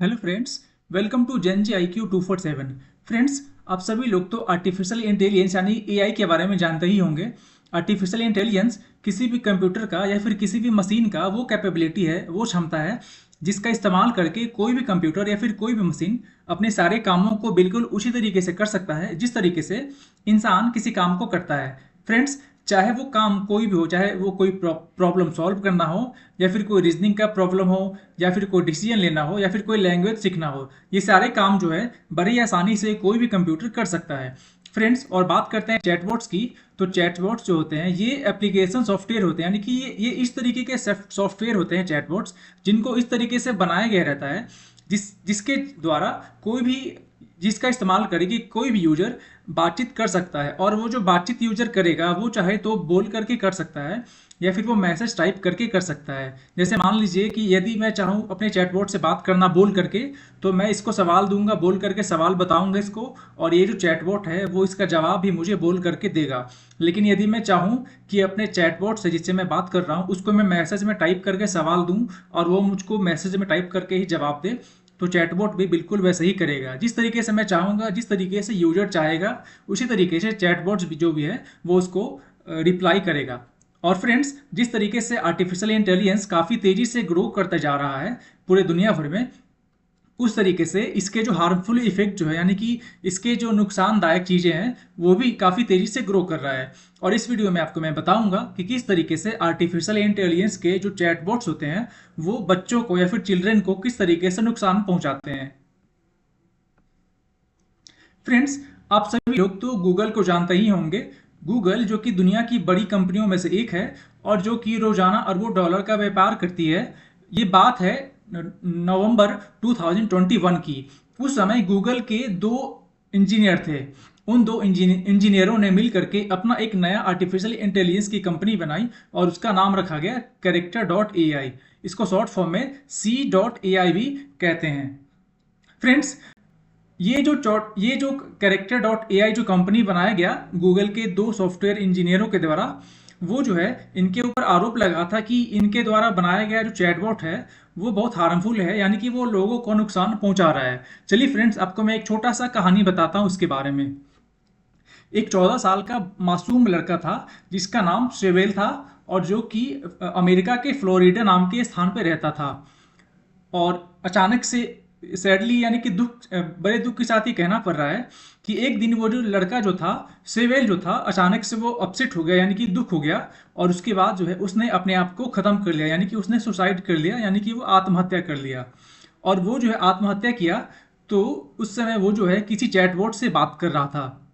Hello friends, welcome to gen Z IQ 247। Friends, आप सभी लोग तो आर्टिफिशियल इंटेलिजेंस यानी AI के बारे में जानते ही होंगे। आर्टिफिशियल इंटेलिजेंस किसी भी कंप्यूटर का या फिर किसी भी मशीन का वो कैपेबिलिटी है, वो क्षमता है जिसका इस्तेमाल करके कोई भी कंप्यूटर या फिर कोई भी मशीन अपने सारे कामों को बिल्कुल उसी तरीके से कर सकता है जिस तरीके से इंसान किसी काम को करता है। फ्रेंड्स, चाहे वो काम कोई भी हो, चाहे वो कोई प्रॉब्लम सॉल्व करना हो या फिर कोई रीजनिंग का प्रॉब्लम हो या फिर कोई डिसीजन लेना हो या फिर कोई लैंग्वेज सीखना हो, ये सारे काम जो है बड़ी आसानी से कोई भी कंप्यूटर कर सकता है। फ्रेंड्स, और बात करते हैं चैटबॉट्स की, तो चैटबॉट्स जो होते हैं ये एप्लीकेशन सॉफ्टवेयर होते हैं, यानी कि ये इस तरीके के सॉफ्टवेयर होते हैं चैटबॉट्स, जिनको इस तरीके से बनाया गया रहता है जिसके द्वारा कोई भी जिसका इस्तेमाल करके कोई भी यूजर बातचीत कर सकता है। और वो जो बातचीत यूजर करेगा वो चाहे तो बोल करके कर सकता है या फिर वो मैसेज टाइप करके कर सकता है। जैसे मान लीजिए कि यदि मैं चाहूँ अपने चैटबॉट से बात करना बोल करके, तो मैं इसको सवाल दूंगा, बोल करके सवाल बताऊंगा इसको, और ये जो चैटबॉट है वो इसका जवाब भी मुझे बोल करके देगा। लेकिन यदि मैं चाहूँ कि अपने चैटबॉट से जिससे मैं बात कर रहा हूँ उसको मैं मैसेज में टाइप करके सवाल दूँ और वो मुझको मैसेज में टाइप करके ही जवाब दे, तो चैटबॉट भी बिल्कुल वैसे ही करेगा। जिस तरीके से मैं चाहूँगा, जिस तरीके से यूजर चाहेगा, उसी तरीके से चैटबॉट्स भी जो भी है वो उसको रिप्लाई करेगा। और फ्रेंड्स, जिस तरीके से आर्टिफिशियल इंटेलिजेंस काफ़ी तेज़ी से ग्रो करता जा रहा है पूरे दुनिया भर में, उस तरीके से इसके जो हार्मफुल इफेक्ट जो है, यानी कि इसके जो नुकसानदायक चीज़ें हैं, वो भी काफ़ी तेज़ी से ग्रो कर रहा है। और इस वीडियो में आपको मैं बताऊंगा कि किस तरीके से आर्टिफिशियल इंटेलिजेंस के जो चैटबॉट्स होते हैं वो बच्चों को या फिर चिल्ड्रन को किस तरीके से नुकसान पहुंचाते हैं। फ्रेंड्स, आप सभी लोग तो गूगल को जानते ही होंगे। गूगल जो कि दुनिया की बड़ी कंपनियों में से एक है और जो कि रोजाना अरबों डॉलर का व्यापार करती है। ये बात है नवंबर 2021 की। उस समय गूगल के दो इंजीनियर थे। उन दो इंजीनियरों ने मिल करके अपना एक नया आर्टिफिशियल इंटेलिजेंस की कंपनी बनाई और उसका नाम रखा गया कैरेक्टर.AI। इसको शॉर्ट फॉर्म में C.AI भी कहते हैं। फ्रेंड्स, ये जो कैरेक्टर.AI जो कंपनी बनाया गया गूगल के दो सॉफ्टवेयर इंजीनियरों के द्वारा, वो जो है इनके ऊपर आरोप लगा था कि इनके द्वारा बनाया गया जो चैटबॉट है वो बहुत हार्मफुल है, यानी कि वो लोगों को नुकसान पहुंचा रहा है। चलिए फ्रेंड्स, आपको मैं एक छोटा सा कहानी बताता हूँ उसके बारे में। एक 14 साल का मासूम लड़का था जिसका नाम शेवेल था और जो कि अमेरिका के फ्लोरिडा नाम के स्थान पर रहता था। और अचानक से, सैडली यानी कि बड़े दुख के साथ ये कहना पड़ रहा है कि एक दिन वो जो लड़का जो था, सेवेल जो था, अचानक से वो अपसेट हो गया, यानी कि दुख हो गया। और उसके बाद जो है उसने अपने आप को ख़त्म कर लिया, यानी कि उसने सुसाइड कर लिया, यानी कि वो आत्महत्या कर लिया। और वो जो है आत्महत्या किया, तो उस समय वो जो है किसी चैटबॉट से बात कर रहा था।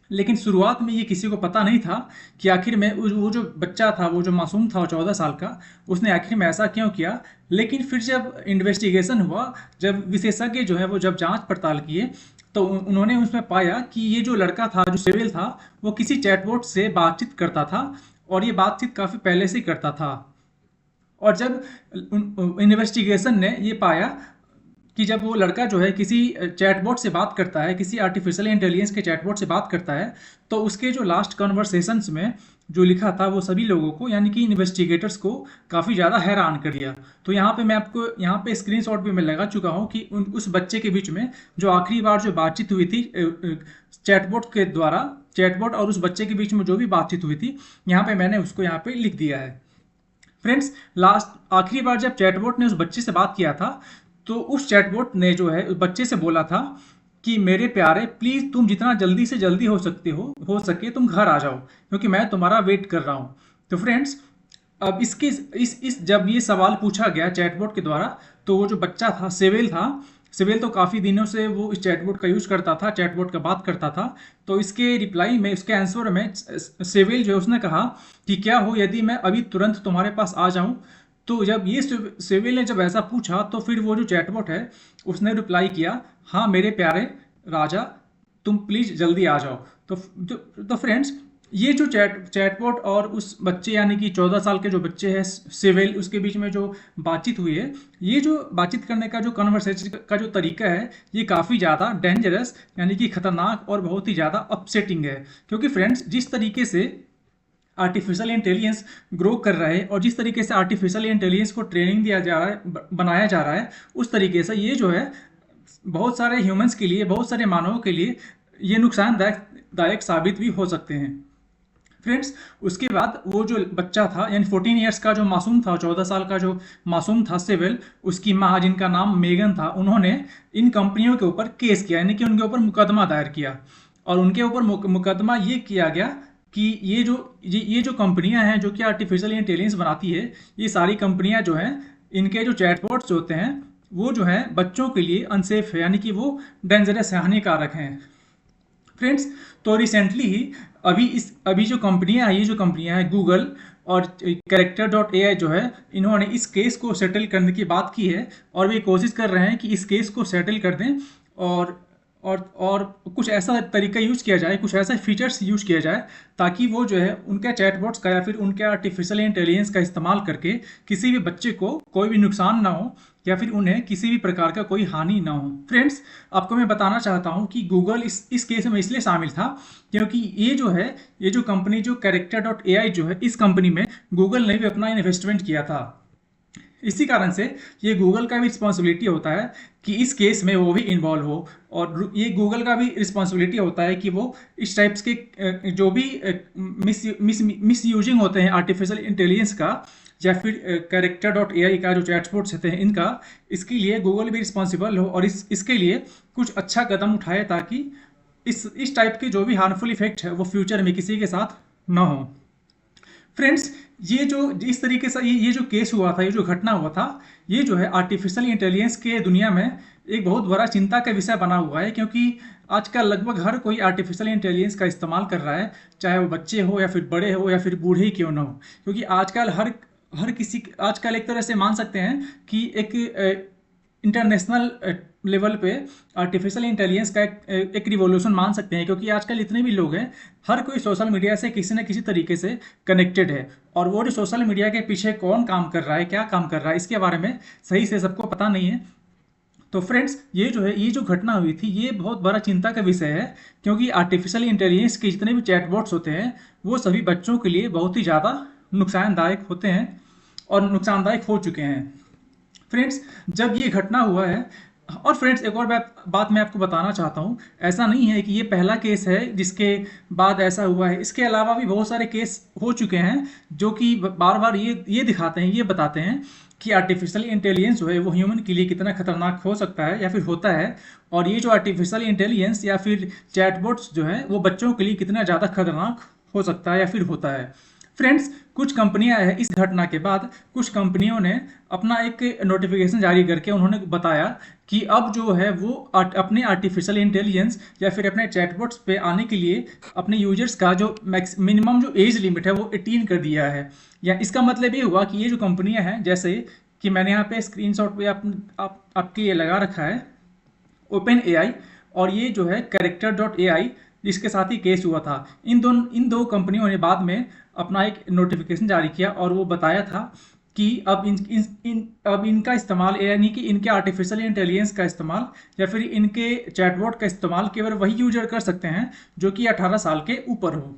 लेकिन शुरुआत में ये किसी को पता नहीं था कि आखिर में वो जो बच्चा था, वो जो मासूम था 14 साल का, उसने आखिर में ऐसा क्यों किया। लेकिन फिर जब इन्वेस्टिगेशन हुआ, जब विशेषज्ञ जो है वो जब जांच पड़ताल किए, तो उन्होंने उसमें पाया कि ये जो लड़का था, जो सेविल था, वो किसी चैटबॉट से बातचीत करता था और ये बातचीत काफ़ी पहले से करता था। और जब इन्वेस्टिगेशन ने ये पाया कि जब वो लड़का जो है किसी चैटबॉट से बात करता है, किसी आर्टिफिशियल इंटेलिजेंस के चैटबॉट से बात करता है, तो उसके जो लास्ट कन्वर्सेशंस में जो लिखा था वो सभी लोगों को, यानी कि इन्वेस्टिगेटर्स को, काफ़ी ज़्यादा हैरान कर दिया। तो यहाँ पे मैं आपको यहाँ पे स्क्रीनशॉट भी मैं लगा चुका हूँ कि उस बच्चे के बीच में जो आखिरी बार जो बातचीत हुई थी चैटबॉट के द्वारा, चैटबॉट और उस बच्चे के बीच में जो भी बातचीत हुई थी, यहाँ पे मैंने उसको यहाँ पे लिख दिया है। फ्रेंड्स, लास्ट आखिरी बार जब चैटबॉट ने उस बच्चे से बात किया था, तो उस चैटबॉट ने जो है उस बच्चे से बोला था कि मेरे प्यारे, प्लीज़ तुम जितना जल्दी से जल्दी हो सके तुम घर आ जाओ, क्योंकि मैं तुम्हारा वेट कर रहा हूँ। तो फ्रेंड्स, अब इसके इस जब ये सवाल पूछा गया चैटबॉट के द्वारा, तो वो जो बच्चा था, सेवेल था, सेवेल तो काफ़ी दिनों से वो इस चैटबॉट का यूज़ करता था, चैटबॉट का बात करता था। तो इसके रिप्लाई में, उसके आंसर में सेवेल जो है उसने कहा कि क्या हो यदि मैं अभी तुरंत तुम्हारे पास आ जाऊं। तो जब ये सेविल ने जब ऐसा पूछा, तो फिर वो जो चैटबॉट है उसने रिप्लाई किया, हाँ मेरे प्यारे राजा, तुम प्लीज़ जल्दी आ जाओ। तो फ्रेंड्स, ये जो चैटबॉट और उस बच्चे, यानी कि 14 साल के जो बच्चे हैं सिविल, उसके बीच में जो बातचीत हुई है, ये जो बातचीत करने का जो कन्वर्सेशन का जो तरीका है, ये काफ़ी ज़्यादा डेंजरस, यानी कि खतरनाक और बहुत ही ज़्यादा अपसेटिंग है। क्योंकि फ्रेंड्स, जिस तरीके से आर्टिफिशियल इंटेलिजेंस ग्रो कर रहा है और जिस तरीके से आर्टिफिशियल इंटेलिजेंस को ट्रेनिंग दिया जा रहा है, बनाया जा रहा है, उस तरीके से ये जो है बहुत सारे ह्यूमंस के लिए, बहुत सारे मानवों के लिए ये नुकसानदायक दायक साबित भी हो सकते हैं। फ्रेंड्स, उसके बाद वो जो बच्चा था, यानी 14 ईयर्स का जो मासूम था, 14 साल का जो मासूम था सिविल, उसकी माँ जिनका नाम मेगन था, उन्होंने इन कंपनियों के ऊपर केस किया, यानी कि उनके ऊपर मुकदमा दायर किया। और उनके ऊपर मुकदमा ये किया गया कि ये जो कंपनियां हैं जो कि आर्टिफिशियल इंटेलिजेंस बनाती है, ये सारी कंपनियां जो हैं, इनके जो चैटबॉट्स होते हैं वो जो है बच्चों के लिए अनसेफ है, यानी कि वो डेंजरस है, हानिकारक हैं। फ्रेंड्स, तो रिसेंटली ही अभी जो कंपनियां हैं, ये जो कंपनियां हैं गूगल और कैरेक्टर.ai जो है, इन्होंने इस केस को सेटल करने की बात की है और वे कोशिश कर रहे हैं कि इस केस को सेटल कर दें और और कुछ ऐसा तरीका यूज किया जाए, कुछ ऐसा फीचर्स यूज किया जाए ताकि वो जो है उनके चैटबॉट्स का या फिर उनके आर्टिफिशियल इंटेलिजेंस का इस्तेमाल करके किसी भी बच्चे को कोई भी नुकसान ना हो या फिर उन्हें किसी भी प्रकार का कोई हानि ना हो। फ्रेंड्स, आपको मैं बताना चाहता हूं कि गूगल इस केस में इसलिए शामिल था क्योंकि ये जो कंपनी जो कैरेक्टर.ai जो है, इस कंपनी में गूगल ने भी अपना इन्वेस्टमेंट किया था। इसी कारण से ये गूगल का भी रिस्पॉन्सिबिलिटी होता है कि इस केस में वो भी इन्वॉल्व हो, और ये गूगल का भी रिस्पॉन्सिबिलिटी होता है कि वो इस टाइप्स के जो भी मिस यूजिंग होते हैं आर्टिफिशियल इंटेलिजेंस का या फिर कैरेक्टर.ai का जो चैटबॉट्स होते हैं इनका, इसके लिए गूगल भी रिस्पॉन्सिबल हो और इसके लिए कुछ अच्छा कदम उठाए ताकि इस टाइप के जो भी हार्मफुल इफेक्ट है वो फ्यूचर में किसी के साथ ना हो। फ्रेंड्स, ये जो इस तरीके से ये जो केस हुआ था, ये जो घटना हुआ था, ये जो है आर्टिफिशियल इंटेलिजेंस के दुनिया में एक बहुत बड़ा चिंता का विषय बना हुआ है, क्योंकि आजकल लगभग हर कोई आर्टिफिशियल इंटेलिजेंस का इस्तेमाल कर रहा है, चाहे वो बच्चे हो या फिर बड़े हो या फिर बूढ़े ही क्यों ना हो। क्योंकि आजकल हर किसी, आजकल एक तरह से मान सकते हैं कि एक इंटरनेशनल लेवल पे आर्टिफिशियल इंटेलिजेंस का एक रिवॉल्यूशन मान सकते हैं, क्योंकि आजकल इतने भी लोग हैं, हर कोई सोशल मीडिया से किसी न किसी तरीके से कनेक्टेड है, और वो जो सोशल मीडिया के पीछे कौन काम कर रहा है, क्या काम कर रहा है, इसके बारे में सही से सबको पता नहीं है। तो फ्रेंड्स, ये जो घटना हुई थी, ये बहुत बड़ा चिंता का विषय है, क्योंकि आर्टिफिशियल इंटेलिजेंस के जितने भी चैटबॉट्स होते हैं वो सभी बच्चों के लिए बहुत ही ज़्यादा नुकसानदायक होते हैं और नुकसानदायक हो चुके हैं। फ्रेंड्स, जब ये घटना हुआ है, और फ्रेंड्स एक और बात मैं आपको बताना चाहता हूँ, ऐसा नहीं है कि ये पहला केस है जिसके बाद ऐसा हुआ है। इसके अलावा भी बहुत सारे केस हो चुके हैं जो कि बार बार ये दिखाते हैं, ये बताते हैं कि आर्टिफिशियल इंटेलिजेंस जो है वो ह्यूमन के लिए कितना खतरनाक हो सकता है या फिर होता है, और ये जो आर्टिफिशियल इंटेलिजेंस या फिर चैटबॉट्स जो है वो बच्चों के लिए कितना ज़्यादा खतरनाक हो सकता है या फिर होता है। फ्रेंड्स, कुछ कंपनियां हैं, इस घटना के बाद कुछ कंपनियों ने अपना एक नोटिफिकेशन जारी करके उन्होंने बताया कि अब जो है वो अपने आर्टिफिशियल इंटेलिजेंस या फिर अपने चैटबॉट्स पे आने के लिए अपने यूजर्स का जो मिनिमम जो एज लिमिट है वो 18 कर दिया है। या इसका मतलब ये हुआ कि ये जो कंपनियां हैं, जैसे कि मैंने यहाँ पे स्क्रीनशॉट पे आपके ये लगा रखा है, ओपन एआई और ये जो है कैरेक्टर.ai, जिसके साथ ही केस हुआ था, इन दो कंपनियों ने बाद में अपना एक नोटिफिकेशन जारी किया और वो बताया था कि अब इनका इस्तेमाल, यानी कि इनके आर्टिफिशियल इंटेलिजेंस का इस्तेमाल या फिर इनके चैटबॉट का इस्तेमाल केवल वही यूजर कर सकते हैं जो कि 18 साल के ऊपर हो।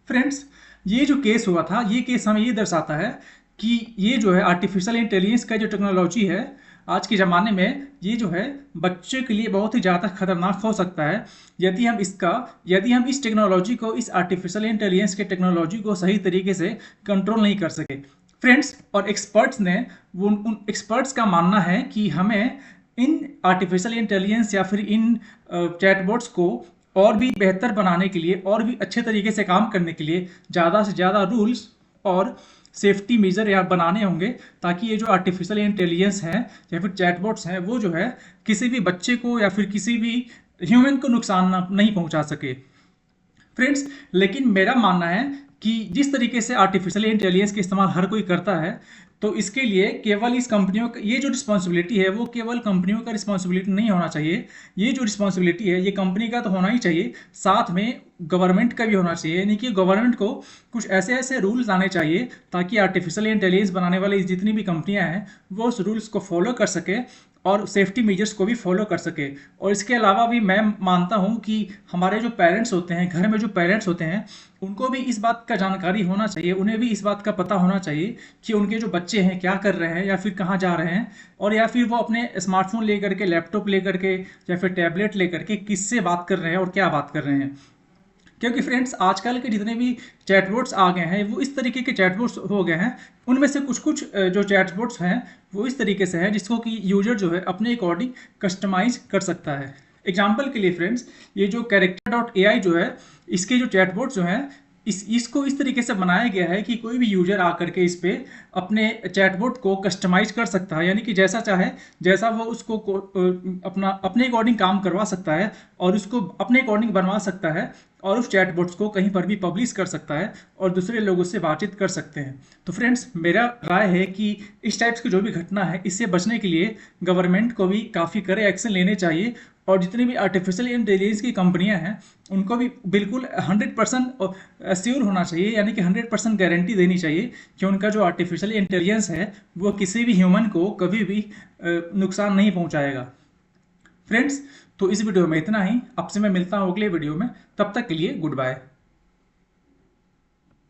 फ्रेंड्स, ये जो केस हुआ था, ये केस हमें ये दर्शाता है कि ये जो है आर्टिफिशियल इंटेलिजेंस का जो टेक्नोलॉजी है आज के ज़माने में, ये जो है बच्चे के लिए बहुत ही ज़्यादा खतरनाक हो सकता है यदि हम इस टेक्नोलॉजी को, इस आर्टिफिशियल इंटेलिजेंस के टेक्नोलॉजी को सही तरीके से कंट्रोल नहीं कर सके। फ्रेंड्स, और एक्सपर्ट्स ने उन एक्सपर्ट्स का मानना है कि हमें इन आर्टिफिशियल इंटेलिजेंस या फिर इन चैटबॉट्स को और भी बेहतर बनाने के लिए, और भी अच्छे तरीके से काम करने के लिए ज़्यादा से ज़्यादा रूल्स और सेफ्टी मेजर या बनाने होंगे, ताकि ये जो आर्टिफिशियल इंटेलिजेंस है या फिर चैटबॉट्स हैं वो जो है किसी भी बच्चे को या फिर किसी भी ह्यूमन को नुकसान नहीं पहुंचा सके। फ्रेंड्स, लेकिन मेरा मानना है कि जिस तरीके से आर्टिफिशियल इंटेलिजेंस का इस्तेमाल हर कोई करता है, तो इसके लिए केवल इस कंपनियों का ये जो रिस्पॉन्सिबिलिटी है वो केवल कंपनियों का रिस्पॉन्सिबिलिटी नहीं होना चाहिए। ये जो रिस्पॉन्सिबिलिटी है ये कंपनी का तो होना ही चाहिए, साथ में गवर्नमेंट का भी होना चाहिए। यानी कि गवर्नमेंट को कुछ ऐसे ऐसे रूल्स आने चाहिए ताकि आर्टिफिशियल इंटेलिजेंस बनाने वाली जितनी भी कंपनियां हैं वो उस रूल्स को फॉलो कर सके और सेफ्टी मेजर्स को भी फॉलो कर सके। और इसके अलावा भी मैं मानता हूँ कि हमारे जो पेरेंट्स होते हैं, घर में जो पेरेंट्स होते हैं, उनको भी इस बात का जानकारी होना चाहिए, उन्हें भी इस बात का पता होना चाहिए कि उनके जो बच्चे हैं क्या कर रहे हैं या फिर कहाँ जा रहे हैं, और या फिर वो अपने स्मार्टफोन लेकर के, लैपटॉप लेकर के या फिर टैबलेट लेकर के किससे बात कर रहे हैं और क्या बात कर रहे हैं। क्योंकि फ्रेंड्स आजकल के जितने भी चैटबॉट्स आ गए हैं वो इस तरीके के चैटबॉट्स हो गए हैं। उनमें से कुछ कुछ जो चैटबॉट्स हैं वो इस तरीके से हैं जिसको कि यूजर जो है अपने अकॉर्डिंग कस्टमाइज कर सकता है। एग्जाम्पल के लिए फ्रेंड्स, ये जो character.ai जो है, इसके जो चैटबॉट्स जो हैं, इसको इस तरीके से बनाया गया है कि कोई भी यूजर आकर के इस पे अपने चैटबॉट को कस्टमाइज कर सकता है, यानी कि जैसा चाहे जैसा वो उसको अपना अपने अकॉर्डिंग काम करवा सकता है और उसको अपने अकॉर्डिंग बनवा सकता है और उस चैटबॉट्स को कहीं पर भी पब्लिश कर सकता है और दूसरे लोगों से बातचीत कर सकते हैं। तो फ्रेंड्स मेरा राय है कि इस टाइप्स की जो भी घटना है इससे बचने के लिए गवर्नमेंट को भी काफ़ी कड़े एक्शन लेने चाहिए और जितनी भी आर्टिफिशियल इंटेलिजेंस की कंपनियां हैं उनको भी बिल्कुल 100% श्योर होना चाहिए, यानी कि 100% गारंटी देनी चाहिए कि उनका जो आर्टिफिशियल इंटेलिजेंस है वो किसी भी ह्यूमन को कभी भी नुकसान नहीं पहुंचाएगा। फ्रेंड्स तो इस वीडियो में इतना ही, आपसे मैं मिलता हूँ अगले वीडियो में, तब तक के लिए गुड बाय।